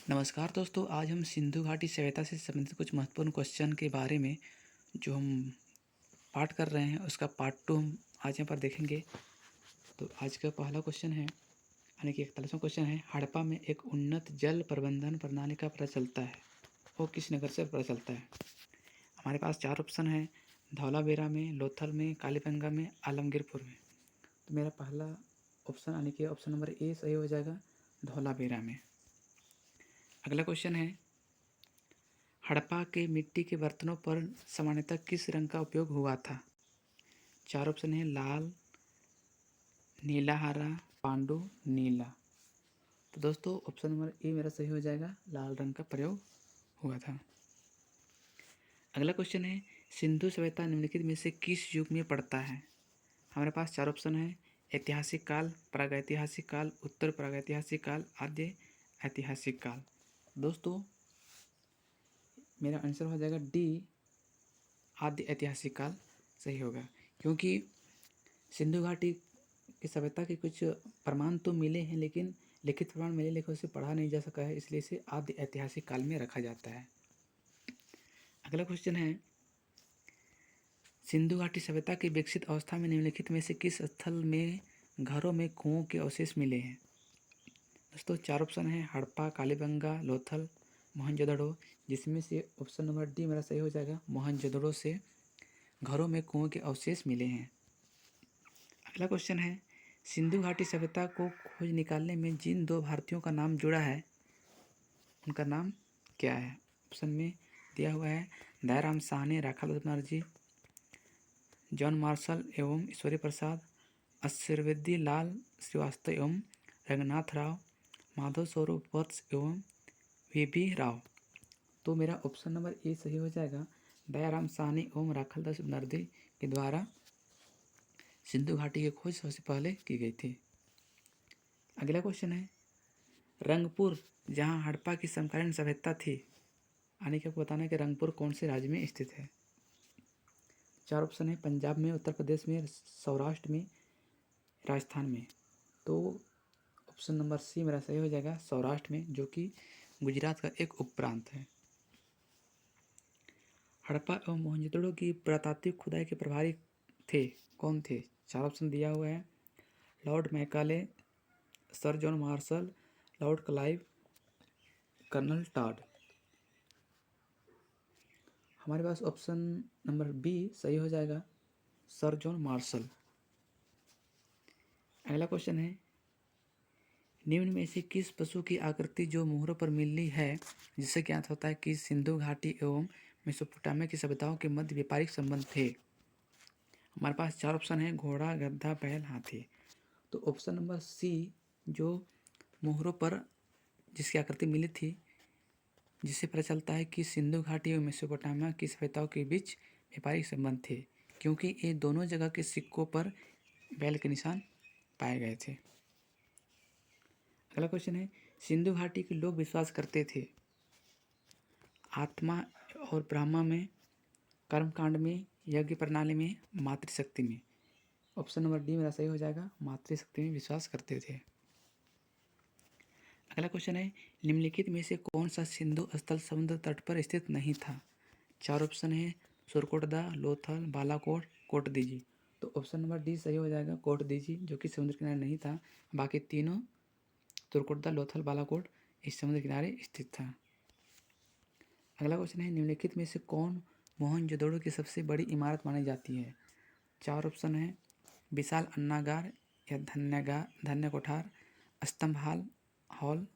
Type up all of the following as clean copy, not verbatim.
नमस्कार दोस्तों, आज हम सिंधु घाटी सभ्यता से संबंधित कुछ महत्वपूर्ण क्वेश्चन के बारे में जो हम पाठ कर रहे हैं उसका पार्ट 2 हम आज यहाँ पर देखेंगे। तो आज का पहला क्वेश्चन है, यानी कि 41वां क्वेश्चन है, हड़प्पा में एक उन्नत जल प्रबंधन प्रणाली का पता चलता है, वो किस नगर से पता चलता है? हमारे पास 4 ऑप्शन है, धौलावीरा में, लोथल में, कालीबंगा में, आलमगीरपुर में। तो मेरा पहला ऑप्शन यानी कि ऑप्शन नंबर ए सही हो जाएगा, धौलावीरा में। अगला क्वेश्चन है, हड़प्पा के मिट्टी के बर्तनों पर सामान्यतः किस रंग का उपयोग हुआ था? 4 ऑप्शन है, लाल, नीला, हरा, पांडु, नीला। तो दोस्तों ऑप्शन नंबर ए मेरा सही हो जाएगा, लाल रंग का प्रयोग हुआ था। अगला क्वेश्चन है, सिंधु सभ्यता निम्नलिखित में से किस युग में पड़ता है? हमारे पास 4 ऑप्शन है, ऐतिहासिक काल, प्रागैतिहासिक काल, उत्तर प्रागैतिहासिक काल, आद्य ऐतिहासिक काल। दोस्तों मेरा आंसर हो जाएगा डी, आद्य ऐतिहासिक काल सही होगा, क्योंकि सिंधु घाटी की सभ्यता के कुछ प्रमाण तो मिले हैं, लेकिन लिखित प्रमाण मिले लेकिन उसे पढ़ा नहीं जा सका है, इसलिए इसे आद्य ऐतिहासिक काल में रखा जाता है। अगला क्वेश्चन है, सिंधु घाटी सभ्यता की विकसित अवस्था में निम्नलिखित में से किस स्थल में घरों में कुओं के अवशेष मिले हैं? दोस्तों 4 ऑप्शन है, हड़प्पा, कालीबंगा, लोथल, मोहनजोदड़ो, जिसमें से ऑप्शन नंबर डी मेरा सही हो जाएगा, मोहनजोदड़ो से घरों में कुओं के अवशेष मिले हैं। अगला क्वेश्चन है, सिंधु घाटी सभ्यता को खोज निकालने में जिन 2 भारतीयों का नाम जुड़ा है उनका नाम क्या है? ऑप्शन में दिया हुआ है, दयाराम साहनी, राखाल बनर्जी, जॉन मार्शल एवं ईश्वरी प्रसाद, अश्वरवेदी लाल श्रीवास्तव एवं रंगनाथ राव, माधव स्वरूप वत्स एवं वी राव। तो मेरा ऑप्शन नंबर ए सही हो जाएगा, दयाराम साहनी एवं राखाल दास बनर्जी के द्वारा सिंधु घाटी की खोज सबसे पहले की गई थी। अगला क्वेश्चन है, रंगपुर जहां हड़प्पा की समकालीन सभ्यता थी, यानी कि आपको बताना है कि रंगपुर कौन से राज्य में स्थित है। 4 ऑप्शन है, पंजाब में, उत्तर प्रदेश में, सौराष्ट्र में, राजस्थान में। तो ऑप्शन नंबर सी मेरा सही हो जाएगा, सौराष्ट्र में, जो कि गुजरात का एक उपप्रांत है। हड़प्पा एवं मोहनजोदड़ो की पुरातात्विक खुदाई के प्रभारी थे, कौन थे? 4 ऑप्शन दिया हुआ है, lord Macaulay, sir John Marshall, lord Clive, colonel Tod. हमारे पास ऑप्शन नंबर बी सही हो जाएगा, सर जॉन मार्शल। अगला क्वेश्चन है, निम्न में से किस पशु की आकृति जो मोहरों पर मिली है जिससे ज्ञात होता है कि सिंधु घाटी एवं मेसोपोटामिया की सभ्यताओं के मध्य व्यापारिक संबंध थे? हमारे पास 4 ऑप्शन है, घोड़ा, गधा, बैल, हाथी। तो ऑप्शन नंबर सी, जो मोहरों पर जिसकी आकृति मिली थी जिससे पता चलता है कि सिंधु घाटी और मेसोपोटामिया की सभ्यताओं के बीच व्यापारिक संबंध थे, क्योंकि ये दोनों जगह के सिक्कों पर बैल के निशान पाए गए थे। अगला क्वेश्चन है, सिंधु घाटी के लोग विश्वास करते थे आत्मा और ब्रह्मा में, कर्मकांड में, यज्ञ प्रणाली में, मातृशक्ति में। ऑप्शन नंबर डी मेरा सही हो जाएगा, मातृशक्ति में विश्वास करते थे। अगला क्वेश्चन है, निम्नलिखित में से कौन सा सिंधु स्थल समुद्र तट पर स्थित नहीं था? 4 ऑप्शन है, सुरकोटदा, लोथल, बालाकोट, कोटदीजी। तो ऑप्शन नंबर डी सही हो जाएगा, कोटदीजी, जो कि समुद्र किनारे नहीं था। बाकी तीनों तुरकोटदा, लोथल, बालाकोट इस समुद्र किनारे स्थित था। अगला क्वेश्चन है, निम्नलिखित में से कौन मोहनजोदड़ो की सबसे बड़ी इमारत मानी जाती है? 4 ऑप्शन है, विशाल अन्नागार या धन्य कोठार, स्तंभ हॉल,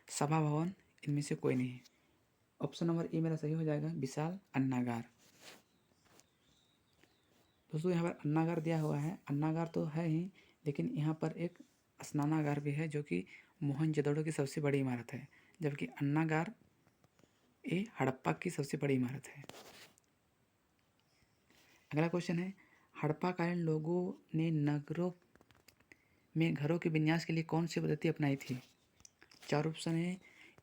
सभा भवन, इनमें से कोई नहीं। ऑप्शन नंबर ए मेरा सही हो जाएगा, विशाल अन्नागार। दोस्तों यहाँ पर अन्नागार दिया हुआ है, अन्नागार तो है ही, लेकिन यहाँ पर एक स्नानागार भी है जो कि मोहनजोदड़ो की सबसे बड़ी इमारत है, जबकि अन्नागार ये हड़प्पा की सबसे बड़ी इमारत है। अगला क्वेश्चन है, हड़प्पाकालीन लोगों ने नगरों में घरों के विन्यास के लिए कौन सी पद्धति अपनाई थी? 4 ऑप्शन है,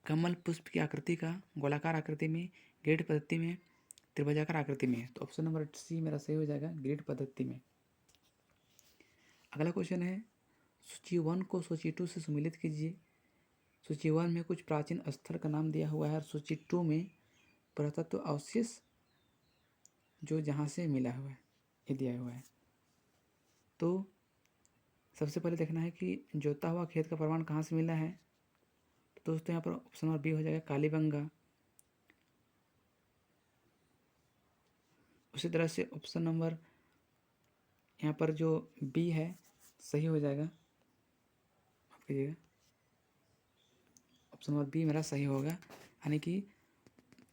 कमल पुष्प की आकृति का, गोलाकार आकृति में, ग्रिड पद्धति में, त्रिभुजाकार आकृति में। तो ऑप्शन नंबर सी मेरा सही हो जाएगा, ग्रिड पद्धति में। अगला क्वेश्चन है, सूची 1 को सूची 2 से सम्मिलित कीजिए। सूची 1 में कुछ प्राचीन स्थल का नाम दिया हुआ है और सूची 2 में पुरातत्व अवशेष जो जहाँ से मिला हुआ है ये दिया हुआ है। तो सबसे पहले देखना है कि जोता हुआ खेत का प्रमाण कहाँ से मिला है। तो दोस्तों यहाँ पर ऑप्शन नंबर बी हो जाएगा कालीबंगा। उसी तरह से ऑप्शन नंबर यहाँ पर जो बी है सही हो जाएगा, माफ कीजिएगा, ऑप्शन नंबर बी मेरा सही होगा, यानी कि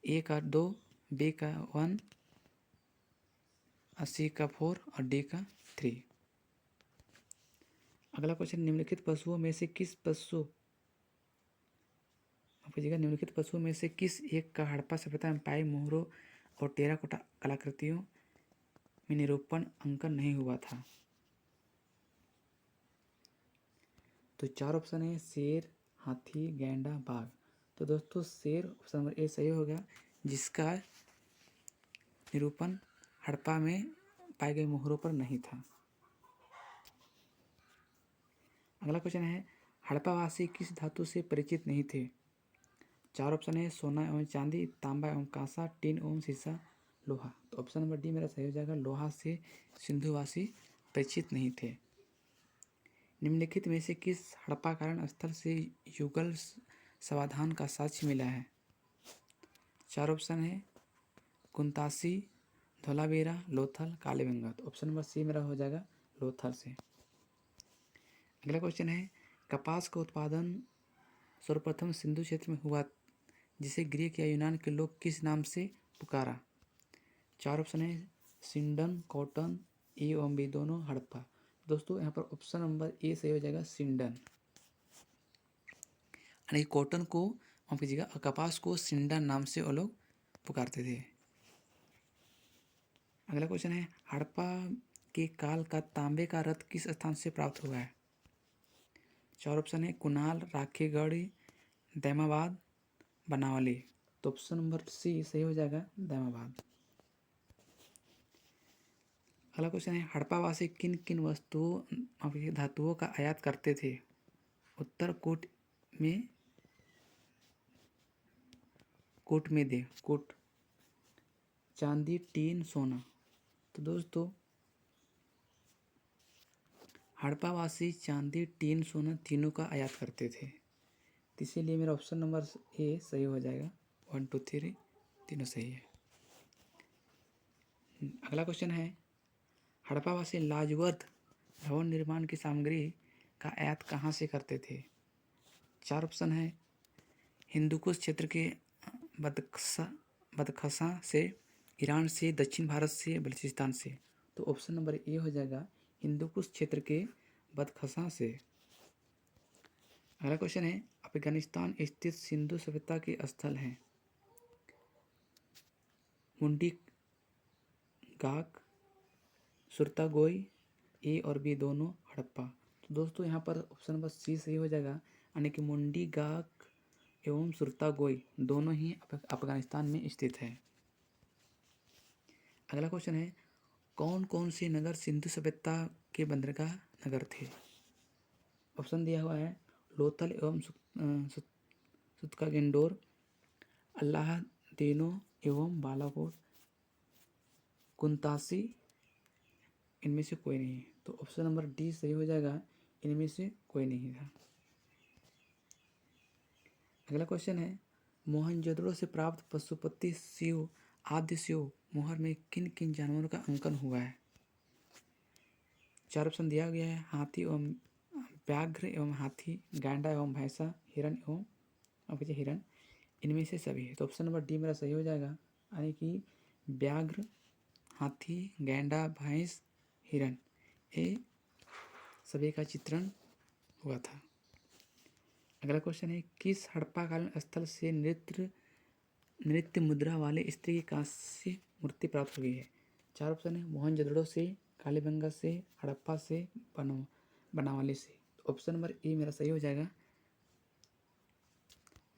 ए का 2, बी का 1, सी का 4 और डी का 3। अगला क्वेश्चन, निम्नलिखित पशुओं में से किस निम्नलिखित पशुओं में से किस एक का हड़प्पा सभ्यता में पाए मोहरों और टेराकोटा कलाकृतियों में निरूपण अंकन नहीं हुआ था। तो 4 ऑप्शन है, शेर, हाथी, गैंडा, बाघ। तो दोस्तों शेर ऑप्शन नंबर ए सही होगा, जिसका निरूपण हड़प्पा में पाए गए मोहरों पर नहीं था। अगला क्वेश्चन है, हड़प्पावासी किस धातु से परिचित नहीं थे। 4 ऑप्शन है, सोना एवं चांदी, तांबा एवं कांसा, टीन एवं शीशा, लोहा। तो ऑप्शन नंबर डी मेरा सही हो जाएगा, लोहा से सिंधुवासी परिचित नहीं थे। निम्नलिखित में से किस हड़प्पाकालीन स्थल से युगल समाधान का साक्ष्य मिला है। 4 ऑप्शन है, कुंतासी, धोलावीरा, लोथल, कालीबंगा। तो ऑप्शन नंबर सी मेरा हो जाएगा लोथल से। अगला क्वेश्चन है, कपास का उत्पादन सर्वप्रथम सिंधु क्षेत्र में हुआ जिसे ग्रीक या यूनान के लोग किस नाम से पुकारा। 4 ऑप्शन है, सिंडन, कॉटन, ए एवं बी दोनों, हड़प्पा। दोस्तों यहाँ पर ऑप्शन नंबर ए सही हो जाएगा, सिंडन, यानी कॉटन को माफ कीजिएगा कपास को सिंडन नाम से वो लोग पुकारते थे। अगला क्वेश्चन है, हड़प्पा के काल का तांबे का रथ किस स्थान से प्राप्त हुआ है। 4 ऑप्शन है, कुनाल, राखीगढ़, दैमाबाद, बनावली। तो ऑप्शन नंबर सी सही हो जाएगा, दैमाबाद। अगला क्वेश्चन है, हड़प्पावासी किन किन वस्तुओं धातुओं का आयात करते थे। उत्तर कोट में दे कोट, चांदी, टीन, सोना। तो दोस्तों हड़प्पावासी चांदी, टीन, सोना तीनों का आयात करते थे, इसीलिए मेरा ऑप्शन नंबर ए सही हो जाएगा। 1 2 3 तीनों सही है। अगला क्वेश्चन है, हड़प्पावासी लाजवर्द भवन निर्माण की सामग्री का आयात कहाँ से करते थे। 4 ऑप्शन है, हिंदुकुश क्षेत्र के बदख्शां से, ईरान से, दक्षिण भारत से, बलूचिस्तान से। तो ऑप्शन नंबर ए हो जाएगा, हिंदुकुश क्षेत्र के बदख्शां से। अगला क्वेश्चन है, अफगानिस्तान स्थित सिंधु सभ्यता के स्थल हैं। मुंडी गाक, सुरतागोई, ए और बी दोनों, हड़प्पा। तो दोस्तों यहाँ पर ऑप्शन नंबर सी सही हो जाएगा, यानी कि मुंडी गाक एवं सुरतागोई दोनों ही अफगानिस्तान में स्थित है। अगला क्वेश्चन है, कौन कौन से नगर सिंधु सभ्यता के बंदरगाह नगर थे। ऑप्शन दिया हुआ है, लोथल एवं सुत्कागिंडोर, अल्लाहदीनो एवं बालाकोट, कुंतासी, इनमें से कोई नहीं है। तो ऑप्शन नंबर डी सही हो जाएगा, इनमें से कोई नहीं था। अगला क्वेश्चन है, मोहनजोदड़ो से प्राप्त पशुपति शिव आदि शिव मोहर में किन किन जानवरों का अंकन हुआ है। 4 ऑप्शन दिया गया है, हाथी एवं व्याघ्र एवं हाथी, गैंडा एवं भैंसा, हिरण एवं हिरण, इनमें से सभी है। तो ऑप्शन नंबर डी मेरा सही हो जाएगा, यानी कि व्याघ्र, हाथी, गैंडा, भैंस, हिरण, ये सभी का चित्रण हुआ था। अगला क्वेश्चन है, किस हड़प्पाकालीन स्थल से नृत्य मुद्रा वाले स्त्री की कांस्य मूर्ति प्राप्त हुई है। 4 ऑप्शन है, मोहनजोदड़ो से, कालीबंगा से, हड़प्पा से, बनावली से। ऑप्शन नंबर ए मेरा सही हो जाएगा,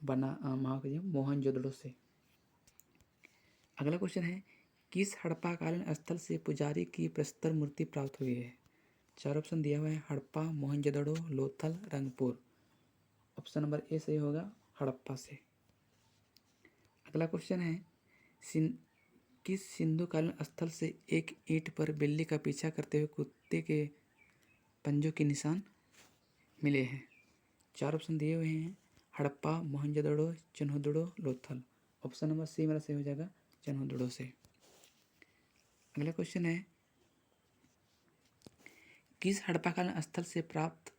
मोहनजोदड़ो से। अगला क्वेश्चन है, किस हड़प्पाकालीन स्थल से पुजारी की प्रस्तर मूर्ति प्राप्त हुई है। 4 ऑप्शन दिया हुआ है, Harappa, Mohenjodaro, Lothal, Rangpur. Option number A सही होगा, हड़प्पा से। अगला क्वेश्चन है, किस सिंधुकालीन स्थल से एक ईंट पर बिल्ली का पीछा करते हुए कुत्ते के पंजों के निशान मिले हैं? 4 ऑप्शन दिए हुए हैं, Harappa, Mohenjodaro, Chanhudaro, Lothal. Option number C मेरा सही हो जाएगा, चन्होदड़ो से। अगला क्वेश्चन है, किस हड़प्पाकालीन स्थल से प्राप्त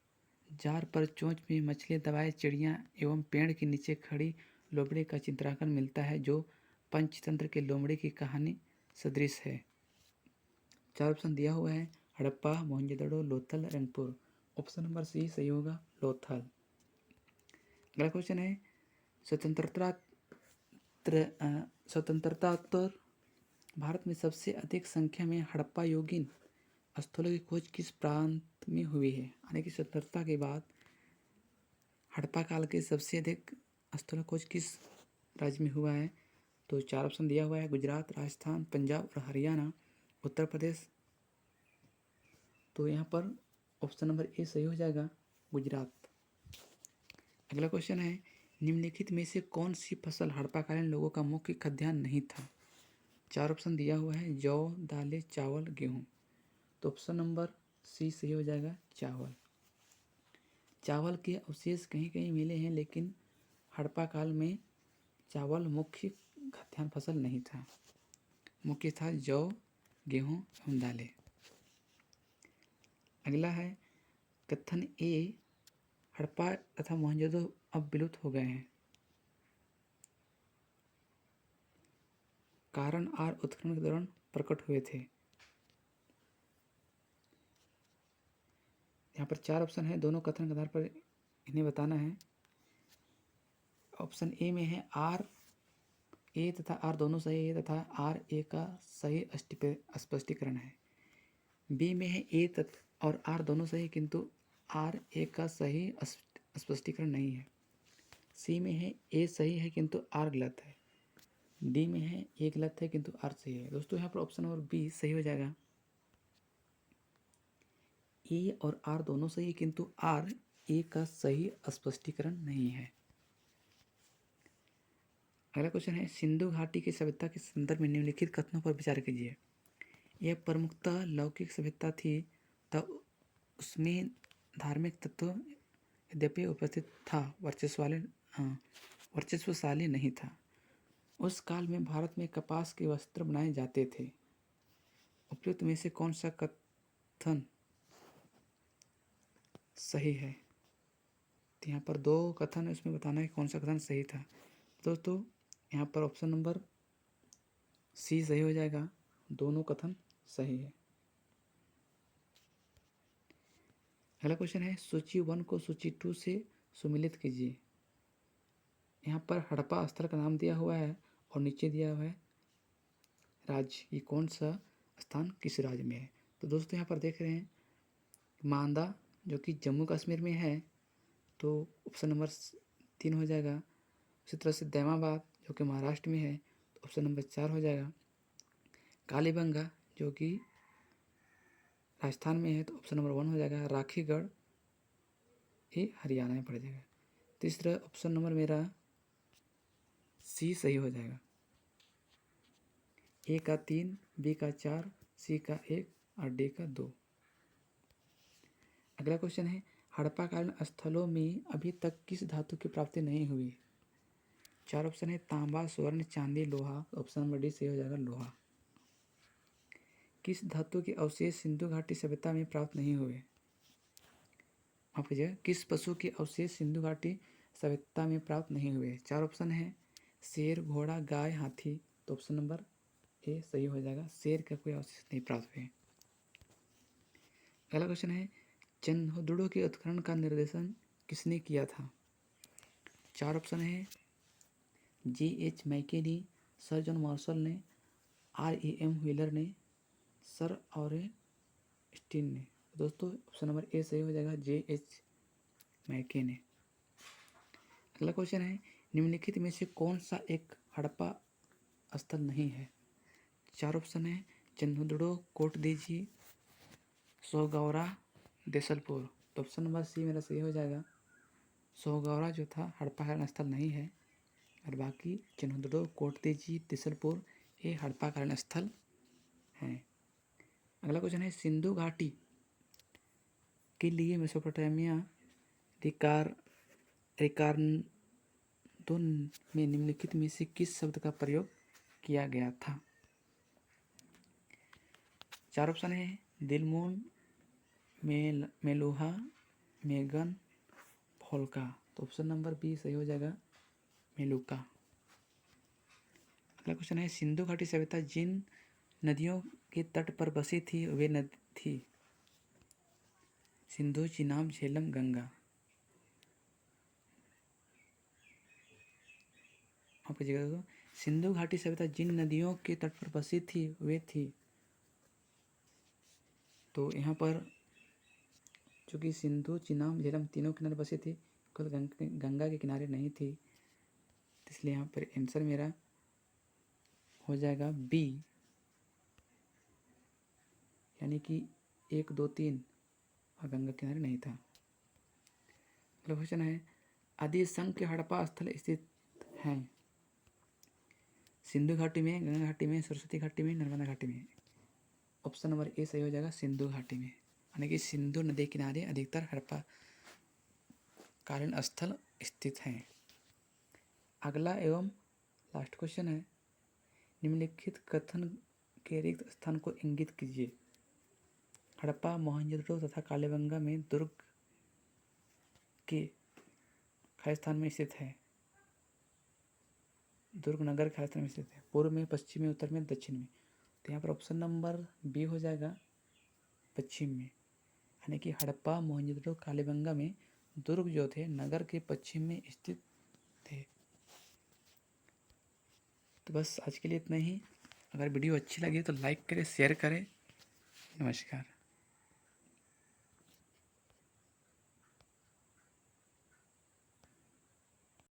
जार पर चोंच में मछली दबाए चिड़िया एवं पेड़ के नीचे खड़ी लोमड़ी का चित्रांकन मिलता है जो पंचतंत्र के लोमड़ी की कहानी सदृश है? 4 ऑप्शन दिया हुआ है, Harappa, Mohenjodaro, Lothal, Rangpur. Option number C सही होगा, लोथल। अगला क्वेश्चन है, स्वतंत्रतात्तर भारत में सबसे अधिक संख्या में हड़प्पा युगीन स्थलों की खोज किस प्रांत में हुई है? यानी कि स्वतंत्रता के बाद हड़प्पा काल के सबसे अधिक स्थलों की खोज किस राज्य में हुआ है? तो 4 ऑप्शन दिया हुआ है, गुजरात, राजस्थान, पंजाब और हरियाणा, उत्तर प्रदेश। तो यहाँ पर ऑप्शन नंबर ए सही हो जाएगा, गुजरात। अगला क्वेश्चन है, निम्नलिखित में से कौन सी फसल हड़प्पाकालीन लोगों का मुख्य खाद्यान्न नहीं था? 4 ऑप्शन दिया हुआ है, जौ, दालें, चावल, गेहूँ। तो ऑप्शन नंबर सी सही हो जाएगा, चावल। चावल के अवशेष कहीं कहीं मिले हैं, लेकिन हड़प्पा काल में चावल मुख्य खाद्यान्न फसल नहीं था, मुख्य था जौ, गेहूँ एवं दालें। अगला है, कथन ए, हड़प्पा तथा मोहनजोदड़ो अब विलुप्त हो गए हैं, कारण आर उत्खनन के दौरान प्रकट हुए थे। यहाँ पर 4 ऑप्शन है, दोनों कथन के आधार पर इन्हें बताना है। ऑप्शन ए में है आर ए तथा आर दोनों सही है तथा आर ए का सही स्पष्टीकरण है। बी में है ए और आर दोनों सही किंतु आर ए का सही स्पष्टीकरण नहीं है। सी में है ए सही है किंतु आर गलत है। डी में है ए गलत है किंतु आर सही है। दोस्तों यहाँ पर ऑप्शन नंबर बी सही हो जाएगा, ए और आर दोनों सही है किंतु आर ए का सही स्पष्टीकरण नहीं है। अगला क्वेश्चन है, सिंधु घाटी की सभ्यता के संदर्भ में निम्नलिखित कथनों पर विचार कीजिए। यह प्रमुखतः लौकिक सभ्यता थी, तब उसमें धार्मिक तत्व यद्यपि उपस्थित था, वर्चस्वशाली नहीं था। उस काल में भारत में कपास के वस्त्र बनाए जाते थे। उपयुक्त में से कौन सा कथन सही है? तो यहाँ पर 2 कथन है, उसमें बताना है कौन सा कथन सही था। दोस्तों यहाँ पर ऑप्शन नंबर सी सही हो जाएगा, दोनों कथन सही है। अगला क्वेश्चन है, सूची 1 को सूची 2 से सुमिलित कीजिए। यहाँ पर हड़प्पा स्थल का नाम दिया हुआ है और नीचे दिया हुआ है राज्य, ये कौन सा स्थान किस राज्य में है। तो दोस्तों यहाँ पर देख रहे हैं मांदा जो कि जम्मू कश्मीर में है, तो ऑप्शन नंबर 3 हो जाएगा। उसी तरह से दैमाबाद जो कि महाराष्ट्र में है, तो ऑप्शन नंबर 4 हो जाएगा। कालीबंगा जो कि राजस्थान में है, तो ऑप्शन नंबर 1 हो जाएगा। राखीगढ़ ये हरियाणा में पड़ जाएगा। तीसरा ऑप्शन नंबर मेरा सी सही हो जाएगा। ए का 3, बी का 4, सी का 1 और डी का 2। अगला क्वेश्चन है, हड़प्पाकालीन स्थलों में अभी तक किस धातु की प्राप्ति नहीं हुई? 4 ऑप्शन है, तांबा, स्वर्ण, चांदी, लोहा। ऑप्शन नंबर डी सही हो जाएगा, लोहा। किस धातु के अवशेष सिंधु घाटी सभ्यता में प्राप्त नहीं हुए? आप कीजिए, किस पशु के अवशेष सिंधु घाटी सभ्यता में प्राप्त नहीं हुए? 4 ऑप्शन है, शेर, घोड़ा, गाय, हाथी। तो ऑप्शन नंबर ए सही हो जाएगा, शेर का कोई अवशेष नहीं प्राप्त हुए। अगला क्वेश्चन है, चन्होदड़ो के उत्खनन का निर्देशन किसने किया था? 4 ऑप्शन है, G.H. मैके ने, सर जॉन मार्शल ने, R.E.M. व्हीलर ने, सर और स्टीन ने। दोस्तों ऑप्शन नंबर ए सही हो जाएगा, J.H. मैके ने। अगला क्वेश्चन है, निम्नलिखित में से कौन सा एक हड़प्पा स्थल नहीं है? 4 ऑप्शन है, चन्होदड़ो, कोटदीजी, सोगौरा, देसलपुर। तो ऑप्शन नंबर सी मेरा सही हो जाएगा, सोगौरा जो था हड़प्पा कालीन स्थल नहीं है, और बाकी चिन्होदड़ो, कोटतेजी, तिसलपुर ये हड़प्पा कालीन स्थल हैं। अगला क्वेश्चन है, सिंधु घाटी के लिए मेसोपोटामिया रिकार्डो में निम्नलिखित में से किस शब्द का प्रयोग किया गया था? 4 ऑप्शन है, दिलमोन, मेलुहा, मेगन, फोल्का। तो ऑप्शन नंबर बी सही हो जाएगा, मेलुका। अगला क्वेश्चन है, सिंधु घाटी सभ्यता जिन नदियों के तट पर बसी थी वे नदी थी? सिंधु, चिनाब, झेलम, गंगा। आपकी जगह सिंधु घाटी सभ्यता जिन नदियों के तट पर बसी थी वे थी, तो यहाँ पर चूँकि सिंधु, चिनाब, झेलम तीनों किनारे बसी थी, केवल गंगा के किनारे नहीं थी, इसलिए यहाँ पर आंसर मेरा हो जाएगा बी, यानी कि 1, 2, 3 और गंगा किनारे नहीं था। अगला क्वेश्चन है, आदिशंकर हड़प्पा स्थल स्थित हैं? सिंधु घाटी में, गंगा घाटी में, सरस्वती घाटी में, नर्मदा घाटी में। ऑप्शन नंबर ए सही हो जाएगा, सिंधु घाटी में, यानी कि सिंधु नदी किनारे अधिकतर हड़प्पा कालीन स्थल स्थित हैं। अगला एवं लास्ट क्वेश्चन है, निम्नलिखित कथन के रिक्त स्थान को इंगित कीजिए। हड़प्पा, मोहनजोदड़ो तथा कालीबंगा में दुर्ग के खाली स्थान में स्थित है। दुर्ग नगर खाली स्थान में स्थित है, पूर्व में, पश्चिम में, उत्तर में, दक्षिण में। तो यहाँ पर ऑप्शन नंबर बी हो जाएगा, पश्चिम में, यानी कि हड़प्पा, मोहनजोदड़ो, कालीबंगा में दुर्ग जो थे नगर के पश्चिम में स्थित थे। तो बस आज के लिए इतना ही। अगर वीडियो अच्छी लगी तो लाइक करें, शेयर करें। नमस्कार।